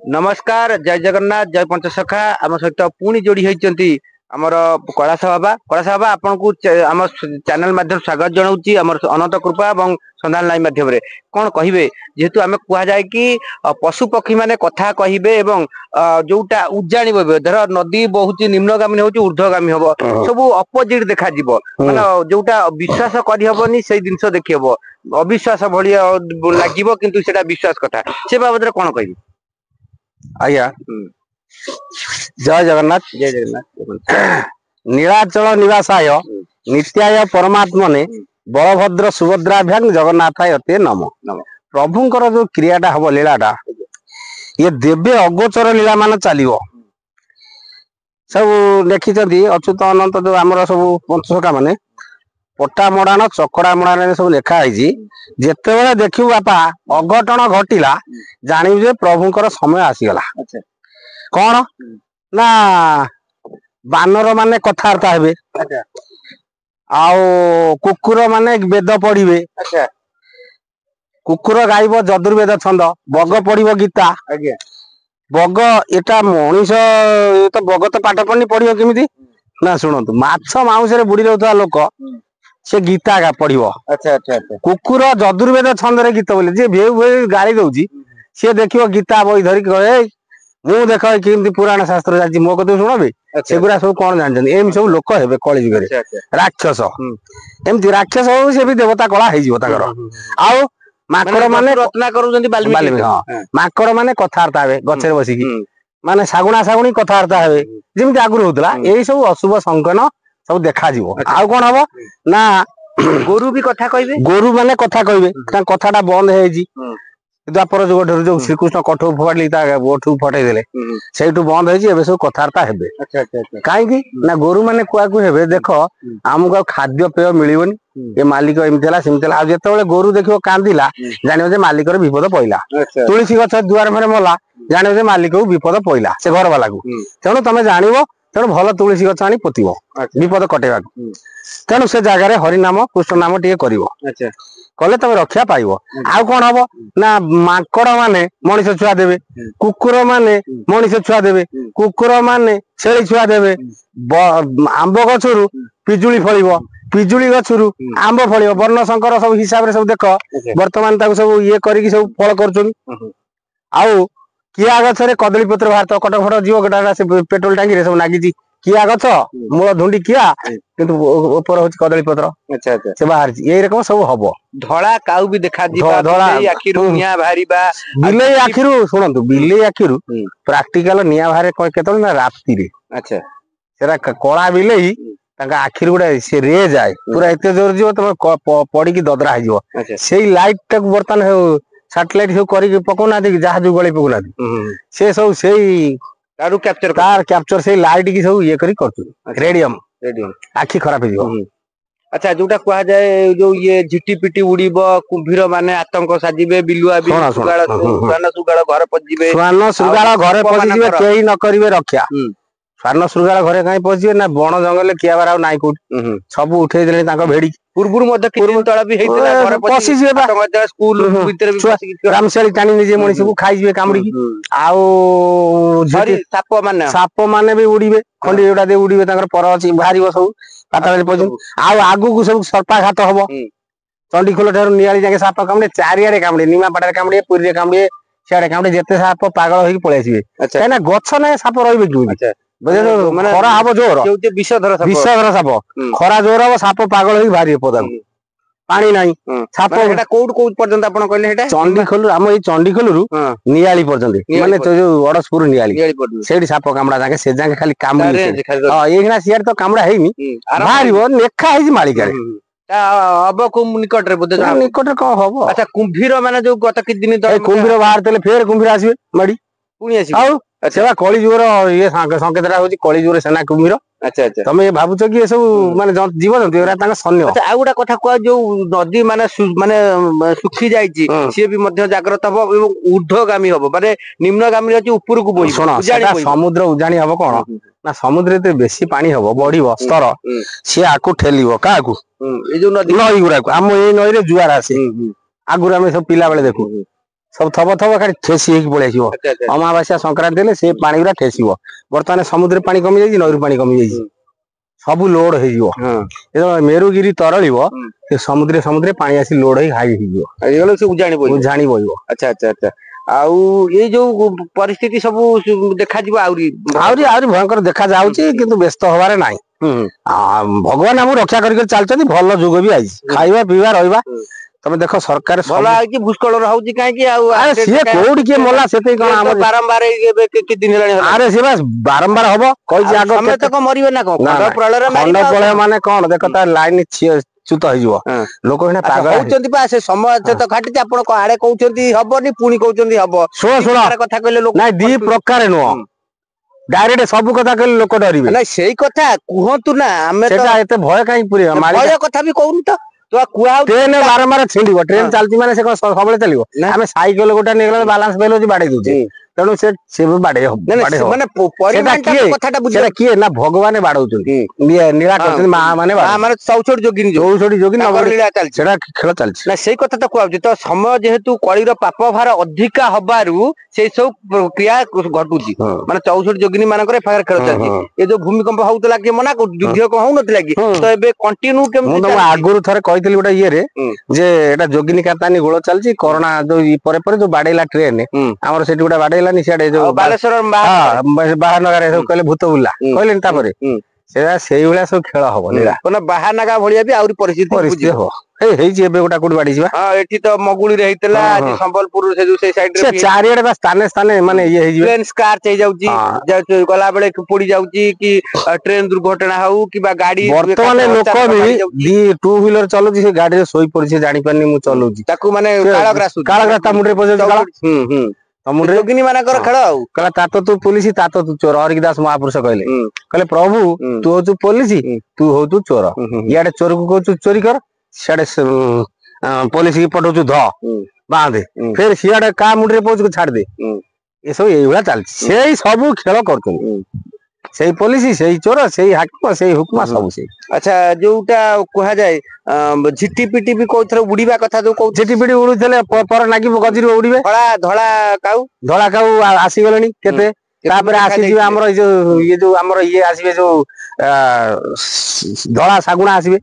नमस्कार जय जगन्नाथ जय पंचसखा आम सहित पुणी जोड़ी होती आमर कैलाश बाबा आपन को आम चैनल माध्यम स्वागत जनाऊँगी आम अनंत कृपा और संधान लाइन माध्यम कौन कहे जेहेतु आम कहुए कि पशु पक्षी माने कथा कहे जोटा उजाणी धर नदी बहुत निम्नगामी हो ऊर्ध्वगामी हम सब अपोजिट देखा माने जोटा विश्वास करहबनी से जिनस देखी हम अविश्वास भाया लगे किंतु सेटा विश्वास कथा से बाबद कौन कह आज्ञा जय जगन्नाथ जय जगन्नाथ नीलाचल निवासाय नित्याय परमात्मने बलभद्र सुभद्राभ्यां जगन्नाथाय ते नम प्रभुंकर जो क्रियाटा हम लीलाटा ये देवे अगोचर लीला मान चलो सब देखी अच्युत अनंत जो आमर सब पंचसखा माने पट्टा मड़ाण चकड़ा मड़ाण सब लिखाई जिते देखू बापा अघटन घटिला जानू प्रभुंकर समय आसीगला कौन ना बानर माने कथबार्ता हेबे आउ कुकुर माने वेद पढ़िबे कुकुर गाइब जदुर्वेद छंद बग पढ़िब गीता बग एटा मनीष तो बग तो पाठ पढ़नी पढ़ियो केमिति ना शुणु माछ माउस रे बुड़ी रहउथवा लोक से गीता का पढ़िबो कुकुर जदुर्वेद छंद गीत बोले जे भेउ भेउ गाड़ी दउची से देखियो गीता बही धरिक कहे मु देख केमती पुराण शास्त्र जाची मो कतु शुणबे सेगुरा सब कौन जानछन एम सब लोक हेबे कलि जुग रे राक्षस एमती राक्षस हो से भी देवता कला हे जिवो ताकर आउ माकड़ माने रत्ना करूछन्ती बाल्मीकि हां माकड़ माने कथार्ता हेबे गछरे बसिकी माने सागुणा सागुणी कथार्ता हेबे जेमती आगुर होतला एई सब अशुभ संकन सब देखा जीवो आउ कोन हबो ना गोरु भी कथा कहबे गोरु माने कथा कहबे ता कथाटा बंद हे जी द्वापर जुग ठुर जो श्रीकृष्ण कठौ फोड़ली ता गोठु फटै देले सेठु बंद हे जी एबे सब कथार्ता हेबे काहे कि ना गोरु माने कुआ को हेबे देखो हमको खाद्य पेय मिलिबनी ए मालिक एमतेला सेमतेला आ जेतेबेले गोरु देखियो कांदिला जानियो जे मालिकर विपद पइला तुलसी गछ दुआर भरे मला जानियो जे मालिक को विपद पइला से घर वाला को तेणु तमे जानिबो तेणु भल तुलसी गछ आनी पोतिबो विपद कटेवा तेणु से जगह हरिनाम कृष्ण नाम टे कर कले तमे रक्षा पाइबो आउ कोन हबो ना माकड़ माने मनीष छुआ देबे कुकुर माने मनीष छुआ देबे कुकुर माने छेली छुआ देबे आंब गछरु पिजुली फळिबो पिजुली गछरु आंब फळिबो वर्ण शंकर सब हिसाब रे सब देखो वर्तमान ताको सब ये करी सब फळ करछन आउ किया गछरे कदली पत्र भारत कटक फट जीव गटा से पेट्रोल टांगी रे सब नागिजी किया गछ मूल धुंडी किया किंतु ऊपर होची कदली पत्र से बाहर ये रकम सब हबो धळा काउ भी देखा दिबा धळा आखिरु निया भारीबा बिले आखिरु सुनंतु बिले आखिरु प्रैक्टिकल निया भारे केतल ना राती रे सेरा कोळा बिले ताका आखिर गुडा से रे जाए पूरा एते जोर जीव तमे पड़ी की ददरा हे जीव सेई लाइट तक बर्तन सैटेलाइट सब करी पकोना दे जहाज गळे पकोना से सब सेई तारु कैप्चर कार कैप्चर से लाइट की सब ये करी करछु रेडियम आखी खराब हो अच्छा जोटा कहा जाए जो ये झिटी पिटी उड़ीबो कुंभीर माने आतंक साजिबे बिलुआ भी सुगाळ सुगाळ घर पजिबे स्वान सुगाळ घर पजिबे केही न करिवे रक्षा स्वान सुगाळ घरे काई पजिबे ना बण जंगल किया बार नाइ कोट सब उठे देले ताको भेड़ी पूर्वुर मध्ये किन तळा भी हेतिला घर पसिबे बा स्कूल भीतर भी रामशाली टाणी निजे मणि सब खाइबे कामड़ी आउ साप माने भी उड़ीबे खंडी एडा दे उड़ीबे ताकर पर अछि बाहरीबो सब पाताले पजु आउ आगु को सब सर्पाघात हबो चंडी खोल ठार नियाली जाके साप कामड़े चारियारे कामड़े निमा पाटारे कामड़े पुरीरे कामड़े सियाडे कामड़े जेते साप पागल होई पळे आसीबे काना गछ ना साप रहिबे कि खरा हबो जोर विषधर साप खरा जोर हबो साप पागल होई भारी पदा पानी नाही साप एटा कोड कोड पर्यंत आपण कहले हेटा चंडी खोल हम ए चंडी खोलरु नियाली पर्यंत माने तो जो अडसपुर नियाली सेडी साप कामड़ा जाके से जाके खाली कामड़ी हां एखना सियार तो कामड़ा हेनी भारीबो नेखा हेजी मालिका रे अब को निकट रे बोधे निकट रे को हबो अच्छा कुंभीर माने जो गत कि दिन तो कुंभीर बाहर तले फेर कुंभीर आसीबे मडी पुणी आसीबे आउ सेवा कली जुगर ये संकेतरा होची कली जुगर सेना कुंभीर अच्छा अच्छा तमे भाबुछ कि सब माने जीव जंतु एरा ताका सन्य अच्छा आ गुडा कथा को जो नदी माने सुखी जाईची से भी मध्य जागृत हबो एवं ऊर्ध्वगामी हबो माने निम्नगामी अछि ऊपर को बोई उजाणी समुद्र उजाणी हबो कोन ना समुद्र ते बेसी पानी हबो बढ़िबो स्तर से आकु ठेलिबो काकू ए जो नदी नई गुरा को हम ए नई रे जुआर आसे आगुरा में सब पिला बेले देखू सब थब थब खाली ठेसी ହେଇକି ପଳେଇ ଆସିବ अमावास्या संक्रांति हेले से पानी गुरा ठेसिबो वर्तमान समुद्र पानी कमी जाई नईर पानी कमी जाई सब लोड ହେଇଯିବ ଯେତେବେଳେ ମେରୁଗିରି ତରଳିବ ସେ ସମୁଦ୍ର ପାଣି ଆସି ଲୋଡ ହେଇ ହାଇ ହେଇଯିବ ଏଇଗୁলো ସବୁ ଜାଣି ବଇବ। ଆଚ୍ଛା ଆଚ୍ଛା ଆଚ୍ଛା ଆଉ ଏଇ ଯୋଉ ପରିସ୍ଥିତି ସବୁ ଦେଖାଯିବ ଆହୁରି ଆହୁରି ଭୟଙ୍କର ଦେଖା ଯାଉଛି କିନ୍ତୁ ବ୍ୟସ୍ତ ହବାରେ ନାହିଁ ଭଗବାନ ଆମକୁ ରକ୍ଷା କରିକି ଚାଲିଛନ୍ତି ଭଲ ଯୁଗ ବି ଆଇଛି ଖାଇବା ପିଇବା ରହିବା ତମେ ଦେଖ ସରକାର ଭଲ ହେଇଛି ଭୂସ୍ଖଳନ ହଉଛି କାହିଁକି ଆଉ ସିଏ କୋଉଠି କିଏ ମଲା ସେତେ କଣ ଆମର ବାରମ୍ବାର ଏବେ କିଛି ଦିନ ହେଲାଣି ଆରେ ସେ ବାସ ବାରମ୍ବାର ହବ କହିଛି ଆଗ ସମେତ କଣ ମରିବେ ନା କଣ ଖଣ୍ଡ ପ୍ରଳୟ ମାନେ କଣ ଦେଖ ତାର ଲାଇନ ଚ୍ୟୁତ ହେଇଯିବ ଲୋକ ଏଇନା ପାଗଳ ହଉଛନ୍ତି ବା ସେ ସମୟ ତ ଘାଟିଛି ଆପଣ ଆଡେ କହୁଛନ୍ତି ହବନି ପୁଣି କହୁଛନ୍ତି ହବ ଶୁଣ କଥା କହିଲେ ଲୋକ ନାଇଁ ଦି ପ୍ରକାର ନୁହଁ ଡାଇରେକ୍ଟ ସବୁ କଥା କହିଲେ ଲୋକ ଡରିବେ ନାଇଁ ସେଇ କଥା କୁହନ୍ତୁ ନା ଆମେ ସେଟା ଏତେ ଭୟ କାହିଁ ପୁରେଇବା ଭୟ କଥା ବି କହୁନି ତ ଟ୍ରେନ ବାରମ୍ବାର ଛିଣ୍ଡିବ ଟ୍ରେନ ଚାଲିଛି ମାନେ ସେ ସବୁବେଳେ ଚାଲିବ ଆମେ ସାଇକେଲ ଗୋଟେ ନେଇଗଲା ବାଲାନ୍ସ ଫେଲ ହଉଛି ବାଡେଇ ଦଉଛେ ତେଣୁ ସେ ବାଡେଇ ହବ ସେଟା କିଏ ନା ଭଗବାନ ବାଡଉଛନ୍ତି ନୀଳା କରୁଛନ୍ତି ମା ମାନେ ଚଉଷଠି ଯୋଗିନୀ ସେଟା ଖେଳ ଚାଲିଛି ନା ସେଇ କଥା ତ କୁହାଉଛି ତ ସମୟ ଯେହେତୁ କଳିର ପାପ ଭାର ଅଧିକା ହବାରୁ ସେଇ ସବୁ କ୍ରିୟା ଘଟୁଛି ମାନେ 64 ଯୋଗିନୀ ମାନଙ୍କର ଏ ପାଖରେ ଖେଳ ଚାଲିଛି ଏ ଯୋଉ ଭୂମିକମ୍ପ ହଉଥିଲା କିଏ ମନା କରୁଛି ଯୁଦ୍ଧ କଣ ହଉନଥିଲା କି ତ ଏବେ କଣ୍ଟିନ୍ୟୁ କେମିତି ଆଗରୁ ଥରେ କହିଥିଲି ଗୋଟେ ଇଏରେ ଯେ ଏଟା ଯୋଗିନୀ କାତାନୀ ଗୋଳ ଚାଲିଛି କରୋନା ଯୋଉ ପରେ ପରେ ଯୋଉ ବାଡେଇଲା ଟ୍ରେନ ଆମର ସେଠି ଗୋଟେ ବାଡେଇଲାନି ସିଆଡେ ଯୋଉ ବାଲେଶ୍ୱର ବାହାନଗାରେ ସବୁ କହିଲେ ଭୂତ ବୁଲା କହିଲେନି ତାପରେ ସେଟା ସେଇଭଳିଆ ସବୁ ଖେଳ ହବ ବାହାନଗା ଭଳିଆ ବି ଆହୁରି ପରିସ୍ଥିତି ହବ ହେଇଛି ଏବେ ଗୋଟେ କୋଉଠି ବାଡିଯିବା ଏଠି ତ ମଗୁଳିରେ ହେଇଥିଲା ଆଜି ସମ୍ବଲପୁର ସେ ଯୋଉ ସେଇ ସାଇଡ ରେ ଚାରିଆଡେ ବା ସ୍ଥାନେ ମାନେ ଇଏ ହେଇଯିବ ପ୍ଲେନ ସ୍କାର୍ଚ ହେଇଯାଉଛି ଗଲା ବେଳେ ପୋଡି ଯାଉଛି କି ଟ୍ରେନ ଦୁର୍ଘଟଣା ହଉ କିମ୍ବା ଗାଡି ବର୍ତ୍ତମାନ ଲୋକ ବି ଟୁ ହ୍ୱିଲର ଚଲଉଛି ସେ ଗାଡିରେ ଶୋଇ ପଡିଛି ଜାଣିପାରୁନି ମୁଁ ଚଲଉଛି ତାକୁ ମାନେ କାଳଗ୍ରାସ ତା ମୁଣ୍ଡରେ ପଶିଯାଉଛି ଯୋଗିନୀ ମାନଙ୍କର ଖେଳ ଆଉ କହିଲା ତାତ ତୁ ପୋଲିସ ତାତ ତୁ ଚୋର ହରିକି ଦାସ ମହାପୁରୁଷ କହିଲେ ପ୍ରଭୁ ତୁ ହଉଛୁ ପୋଲିସ ତୁ ହଉଛୁ ଚୋର ଇଆଡେ ଚୋରକୁ କହୁଛୁ ଚୋରି କର ସିଆଡେ ପୋଲିସ କି ପଠଉଛୁ ବାঁଧେ ଫେର ସିଆଡେ କାହା ମୁଣ୍ଡରେ ପହଞ୍ଚୁ ଛାଡିଦେ ଏସବୁ ଏଇଭଳିଆ ଚାଲିଛି ସେଇ ସବୁ ଖେଳ କରୁଛନ୍ତି ସେଇ ପୋଲିସ ସେଇ ଚୋର ସେଇ ହାକିମ ସେଇ ହୁକୁମା ସବୁ ସେଇ ଆଚ୍ଛା ଯୋଉଟା କୁହାଯାଏ ଝିଟି ପିଟି ବି କୋଉଥରେ ଉଡିବା କଥା ଯୋଉ ଝିଟି ପିଟି ଉଡୁଥିଲେ ପର ନାଗିବ ଗଜିରୁ ଉଡିବେ ଧଳା କାଉ ଆସିଗଲେଣି କେତେ ତାପରେ ଆସିଯିବେ ଆମର ଏଇ ଯୋଉ ଯୋଉ ଆମର ଆସିବେ ଯୋଉ ଧଳା ଶାଗୁଣା ଆସିବେ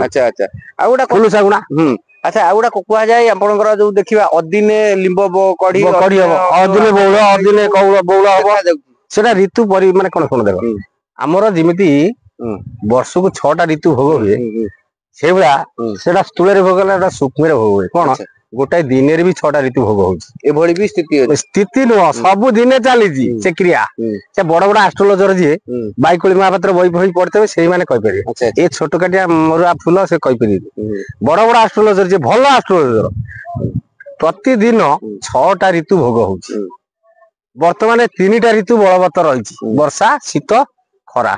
ଆଚ୍ଛା ଆଚ୍ଛା ଆଉ ଗୋଟେ ଫୁଲୁ ଶାଗୁଣା ଆଚ୍ଛା ଆଉ ଗୋଟେ କୁହାଯାଏ ଆପଣଙ୍କର ଯୋଉ ଦେଖିବା ଅଦିନେ ଲିମ୍ବ କଢି ହବ ଅଦିନେ ବଉଳ ଅଦିନେ ବଉଳ ହବ ସେଟା ଋତୁ ମାନେ କଣ ଦେଖ ଆମର ଯେମିତି ବର୍ଷକୁ 6ଟା ଋତୁ ଭୋଗ ହୁଏ ସେଇଭଳିଆ ସେଟା ସ୍ଥୂଳରେ ଭୋଗ ହେଲା ସେଟା ସୂକ୍ଷ୍ମରେ ଭୋଗ ହୁଏ କଣ ଗୋଟାଏ ଦିନରେ ବି 6ଟା ଋତୁ ଭୋଗ ହଉଛି ଏଭଳି ବି ସ୍ଥିତି ନୁହଁ ସବୁ ଦିନେ ଚାଲିଛି ସେ କ୍ରିୟା ସେ ବଡ ବଡ ଆଷ୍ଟ୍ରୋଲୋଜର ଯିଏ ବାଇକୋଳି ମହାପାତ୍ର ବହି ବହି ପଢିଥିବେ ସେଇମାନେ କହିପାରିବେ ଏ ଛୋଟ କାଟିଆ ମରୁଆ ଫୁଲ ସେ କହିପାରିବେ ବଡ ବଡ ଆଷ୍ଟ୍ରୋଲୋଜର ଯିଏ ଭଲ ଆଷ୍ଟ୍ରୋଲୋଜର ପ୍ରତିଦିନ 6ଟା ଋତୁ ଭୋଗ ହଉଛି ବର୍ତ୍ତମାନ 3ଟା ଋତୁ ବଳବତ୍ତର ରହିଛି ବର୍ଷା ଶୀତ ଖରା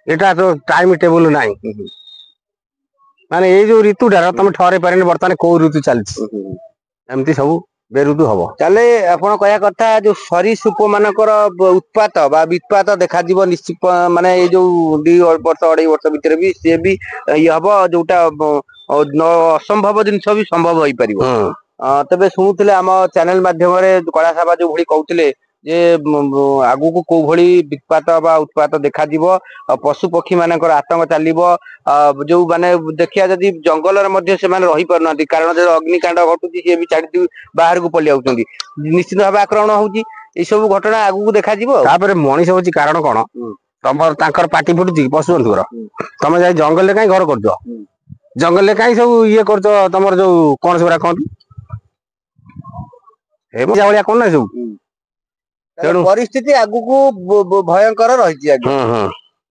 ଏଟା ତ ଟାଇମ ଟେବୁଲ ନାହିଁ ମାନେ ଏଇ ଯୋଉ ଋତୁଟା ତମେ ଠହରେଇ ପାରିନି ବର୍ତ୍ତମାନ କୋଉ ଋତୁ ଚାଲିଛି ଏମିତି ସବୁ ବେଋତୁ ହବ ତାହେଲେ ଆପଣ କହିବା କଥା ଯୋଉ ସରୀସୃପ ମାନଙ୍କର ଉତ୍ପାତ ବା ବିତ୍ପାତ ଦେଖାଯିବ ନିଶ୍ଚିତ ମାନେ ଏଇ ଯୋଉ 2 ବର୍ଷ 2.5 ବର୍ଷ ଭିତରେ ବି ସିଏ ବି ଇଏ ହବ ଯୋଉଟା ଅସମ୍ଭବ ଜିନିଷ ବି ସମ୍ଭବ ହେଇପାରିବ ତେବେ ଶୁଣୁଥିଲେ ଆମ ଚ୍ୟାନେଲ ମାଧ୍ୟମରେ କୈଳାସ ଯୋଉ ଭଳି କହୁଥିଲେ ଯେ ଆଗକୁ କୋଉ ଭଳି ବିତ୍ପାତ ବା ଉତ୍ପାତ ଦେଖାଯିବ ପଶୁ ପକ୍ଷୀ ମାନଙ୍କର ଆତଙ୍କ ଚାଲିବ ଯୋଉ ମାନେ ଦେଖିବା ଯଦି ଜଙ୍ଗଲରେ ମଧ୍ୟ ସେମାନେ ରହିପାରୁନାହାନ୍ତି କାରଣ ଯଦି ଅଗ୍ନିକାଣ୍ଡ ଘଟୁଛି ସିଏ ବି ଛାଡି ବାହାରକୁ ପଳେଇ ଆଉଛନ୍ତି ନିଶ୍ଚିତ ଭାବେ ଆକ୍ରମଣ ହଉଛି ଏଇ ସବୁ ଘଟଣା ଆଗକୁ ଦେଖାଯିବ ତାପରେ ମଣିଷ ହଉଛି କାରଣ କଣ ତମର ତାଙ୍କର ପାଟି ଫୁଟୁଛି ପଶୁ ଜନ୍ତୁଙ୍କର ତମେ ଯାଇ ଜଙ୍ଗଲରେ କାଇଁ ଘର କରୁଛ ଜଙ୍ଗଲରେ କାଇଁ ସବୁ ଇଏ କରୁଛ ତମର ଯୋଉ କଣ ସେଗୁଡା କହନ୍ତି ଭଳିଆ କଣ ନା ସବୁ ତେଣୁ ପରିସ୍ଥିତି ଆଗକୁ ଭୟଙ୍କର ରହିଛି ଆଜ୍ଞା